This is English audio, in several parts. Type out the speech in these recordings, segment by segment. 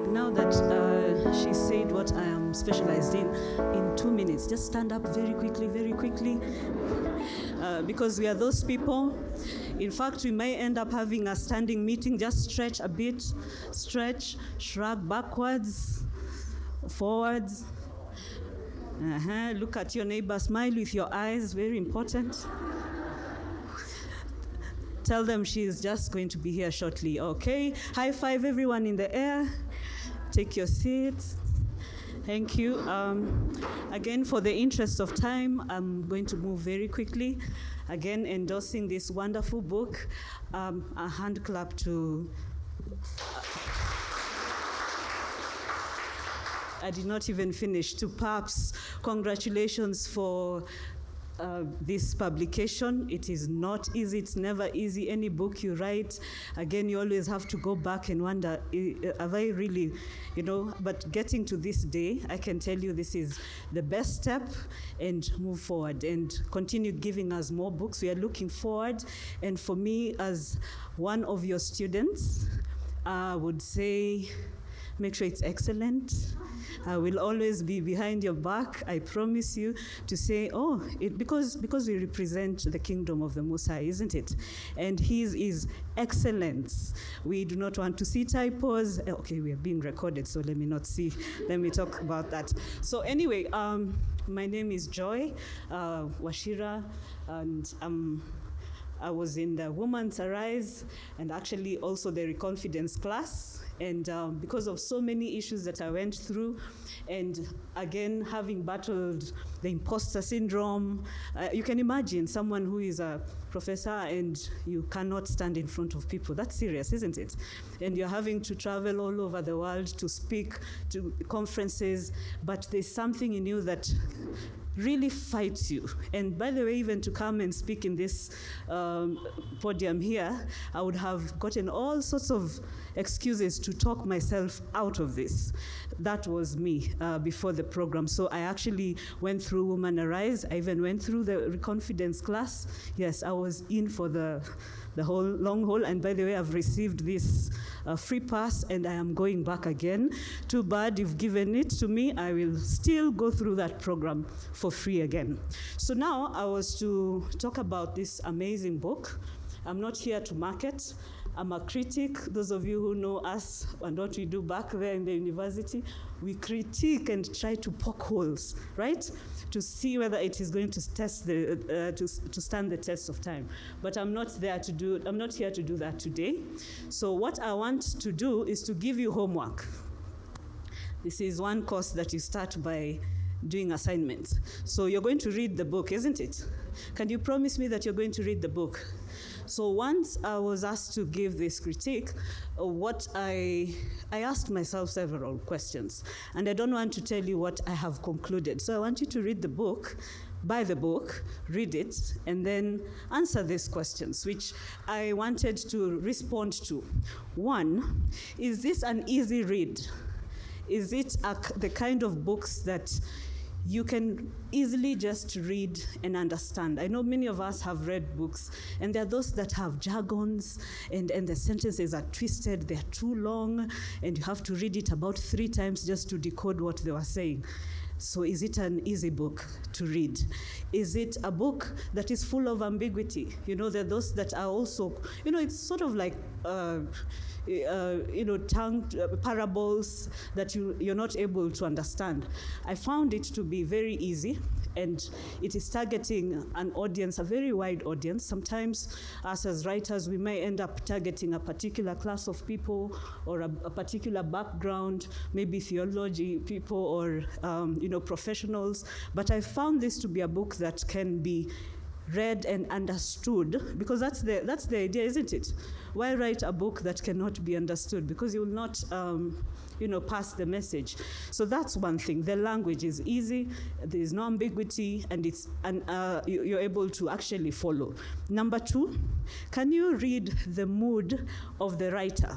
Now that she said what I am specialized in 2 minutes, just stand up very quickly, because we are those people. In fact, we may end up having a standing meeting. Just stretch a bit, stretch, shrug backwards, forwards. Look at your neighbor, smile with your eyes, very important. Tell them she is just going to be here shortly, okay? High five everyone in the air. Take your seats. Thank you. Again, for the interest of time, I'm going to move very quickly. Again, endorsing this wonderful book. A hand clap to... I did not even finish. To Paps, congratulations for this publication. It is not easy. It's never easy. Any book you write, again, you always have to go back and wonder, have I really, but getting to this day, I can tell you this is the best step, and move forward and continue giving us more books. We are looking forward. And for me, as one of your students, I would say, make sure it's excellent. I will always be behind your back. I promise you to say, because we represent the kingdom of the Most High, isn't it? And His is excellence. We do not want to see typos. Okay, we are being recorded, so let me talk about that. So anyway, my name is Joy Wachira, and I was in the Women's Arise and actually also the Reconfidence class. And because of so many issues that I went through, and again, having battled the imposter syndrome, you can imagine someone who is a professor and you cannot stand in front of people. That's serious, isn't it? And you're having to travel all over the world to speak to conferences, but there's something in you that really fights you. And by the way, even to come and speak in this podium here, I would have gotten all sorts of excuses to talk myself out of this. That was me before the program. So I actually went through Women Arise. I even went through the Reconfidence class. Yes, I was in for the whole long haul. And by the way, I've received this free pass and I am going back again. Too bad you've given it to me. I will still go through that program for free again. So now I was to talk about this amazing book. I'm not here to market. I'm a critic. Those of you who know us and what we do back there in the university, we critique and try to poke holes, right? To see whether it is going to stand the test of time. But I'm not here to do that today. So what I want to do is to give you homework. This is one course that you start by doing assignments. So you're going to read the book, isn't it? Can you promise me that you're going to read the book? So once I was asked to give this critique, I asked myself several questions. And I don't want to tell you what I have concluded. So I want you to read the book, buy the book, read it, and then answer these questions, which I wanted to respond to. One, is this an easy read? Is it the kind of books that you can easily just read and understand? I know many of us have read books, and there are those that have jargons, and the sentences are twisted, they're too long, and you have to read it about 3 times just to decode what they were saying. So is it an easy book to read? Is it a book that is full of ambiguity? There are those that are also, it's sort of like, tongue parables that you're not able to understand. I found it to be very easy, and it is targeting an audience, a very wide audience. Sometimes, us as writers, we may end up targeting a particular class of people or a particular background, maybe theology people or professionals. But I found this to be a book that can be read and understood, because that's the idea, isn't it? Why write a book that cannot be understood? Because you will not pass the message. So that's one thing. The language is easy, there is no ambiguity, and you're able to actually follow. Number 2, can you read the mood of the writer?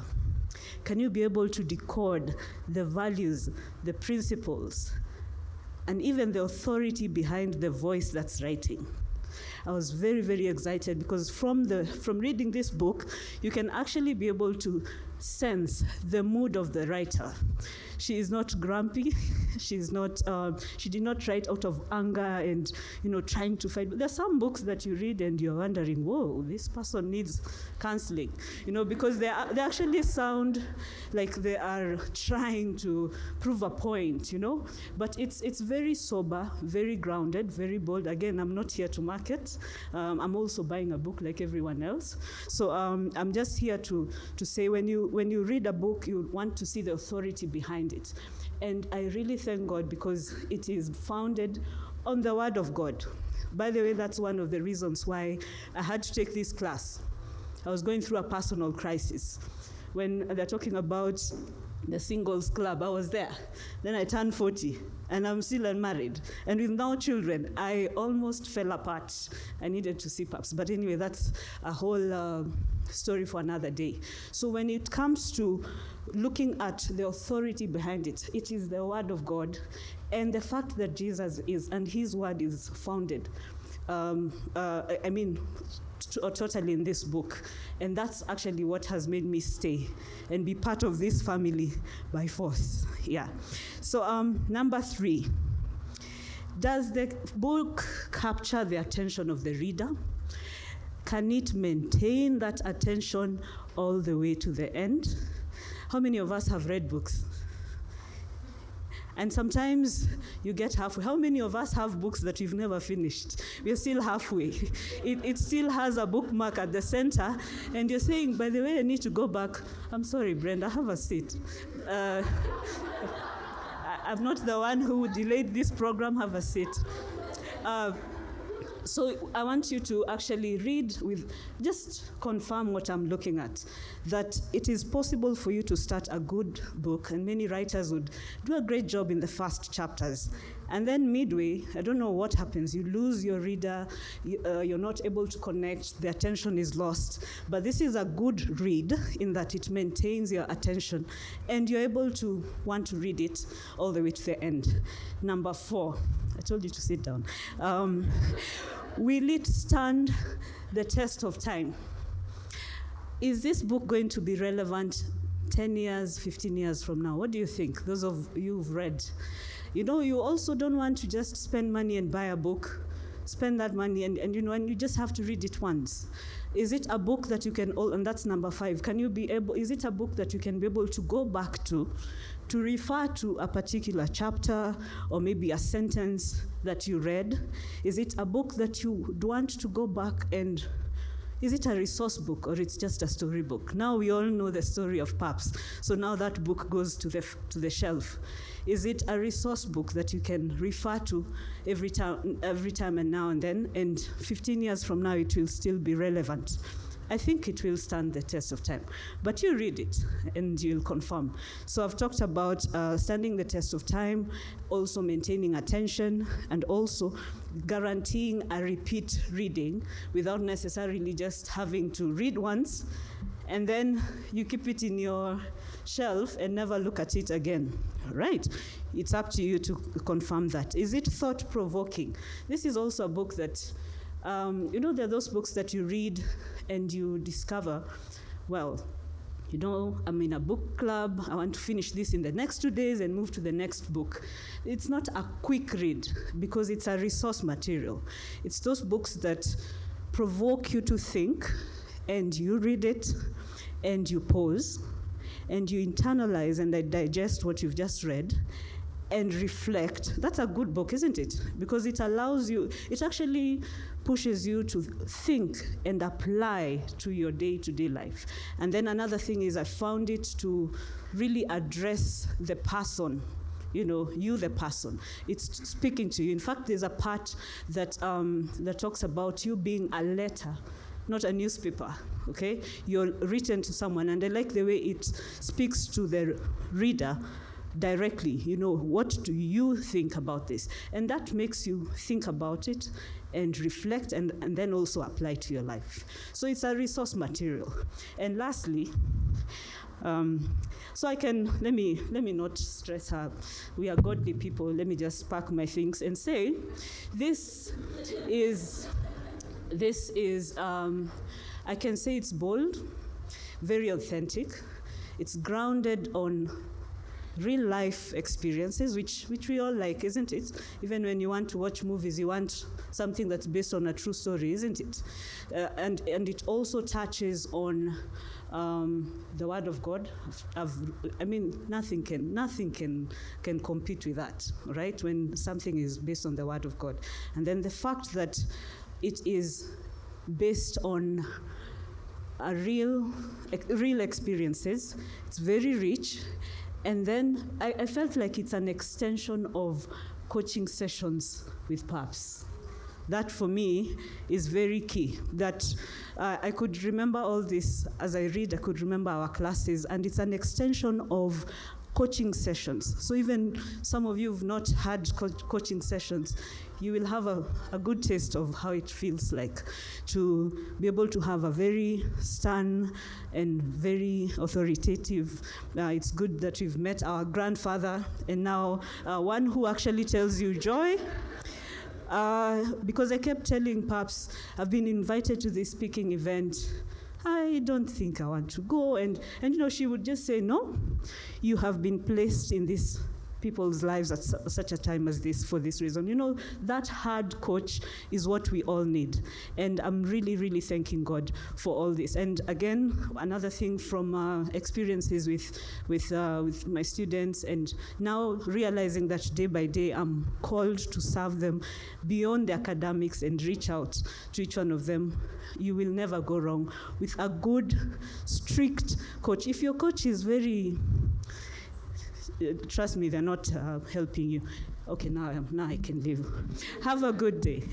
Can you be able to decode the values, the principles, and even the authority behind the voice that's writing? I was very, very excited because from reading this book, you can actually be able to sense the mood of the writer. She is not grumpy. She's not. She did not write out of anger and trying to fight. But there's some books that you read and you're wondering, whoa, this person needs counseling, because they actually sound like they are trying to prove a point, But it's very sober, very grounded, very bold. Again, I'm not here to market. I'm also buying a book like everyone else. So I'm just here to say when you read a book, you want to see the authority behind it. And I really thank God because it is founded on the Word of God. By the way, that's one of the reasons why I had to take this class. I was going through a personal crisis. When they're talking about the singles club, I was there. Then I turned 40, and I'm still unmarried. And with no children, I almost fell apart. I needed to see PAPS. But anyway, that's a whole story for another day. So when it comes to looking at the authority behind it, it is the Word of God, and the fact that Jesus is, and His Word is founded, totally in this book. And that's actually what has made me stay and be part of this family by force. Yeah. So number 3, does the book capture the attention of the reader? Can it maintain that attention all the way to the end? How many of us have read books? And sometimes you get halfway. How many of us have books that we've never finished? We're still halfway. It still has a bookmark at the center, and you're saying, by the way, I need to go back. I'm sorry, Brenda, have a seat. I'm not the one who delayed this program. Have a seat. So I want you to actually read with, just confirm what I'm looking at, that it is possible for you to start a good book, and many writers would do a great job in the first chapters. And then midway, I don't know what happens. You lose your reader, you're not able to connect, the attention is lost. But this is a good read in that it maintains your attention, and you're able to want to read it all the way to the end. Number 4, I told you to sit down. Will it stand the test of time? Is this book going to be relevant 10 years, 15 years from now? What do you think, those of you who've read? You also don't want to just spend money and buy a book, spend that money, and you just have to read it once. Is it a book that you can, and that's number 5, is it a book that you can be able to go back to refer to a particular chapter or maybe a sentence that you read? Is it a book that you want to go back and, is it a resource book or it's just a storybook? Now we all know the story of PAPS, so now that book goes to the shelf. Is it a resource book that you can refer to every time and now and then, and 15 years from now it will still be relevant? I think it will stand the test of time. But you read it and you'll confirm. So I've talked about standing the test of time, also maintaining attention, and also guaranteeing a repeat reading without necessarily just having to read once and then you keep it in your shelf and never look at it again. Right? It's up to you to confirm that. Is it thought-provoking? This is also a book that, there are those books that you read and you discover, well, I'm in a book club, I want to finish this in the next 2 days and move to the next book. It's not a quick read because it's a resource material. It's those books that provoke you to think, and you read it and you pause and you internalize and digest what you've just read and reflect. That's a good book, isn't it? Because it allows you, it actually pushes you to think and apply to your day-to-day life. And then another thing is I found it to really address the person, you the person. It's speaking to you. In fact, there's a part that talks about you being a letter, not a newspaper, okay? You're written to someone, and I like the way it speaks to the reader directly. What do you think about this? And that makes you think about it and reflect and then also apply to your life. So it's a resource material. And lastly, so I can, let me not stress her. We are godly people. Let me just pack my things and say, this is This is, I can say it's bold, very authentic. It's grounded on real life experiences, which we all like, isn't it? Even when you want to watch movies, you want something that's based on a true story, isn't it? And it also touches on the Word of God. Nothing can compete with that, right? When something is based on the Word of God, and then the fact that it is based on real experiences, it's very rich. And then I felt like it's an extension of coaching sessions with PAPS. That for me is very key. That I could remember all this as I read, I could remember our classes, and it's an extension of coaching sessions. So even some of you who've not had coaching sessions, you will have a good taste of how it feels like to be able to have a very stern and very authoritative. It's good that we've met our grandfather, and now one who actually tells you joy. Because I kept telling Paps, I've been invited to this speaking event. I don't think I want to go. And she would just say, no, you have been placed in these people's lives at such a time as this for this reason. That hard coach is what we all need. And I'm really, really thanking God for all this. And again, another thing from experiences with my students, and now realizing that day by day I'm called to serve them beyond the academics and reach out to each one of them. You will never go wrong with a good, strict coach. If your coach is very... trust me, they're not helping you. Okay, now I can leave. Have a good day.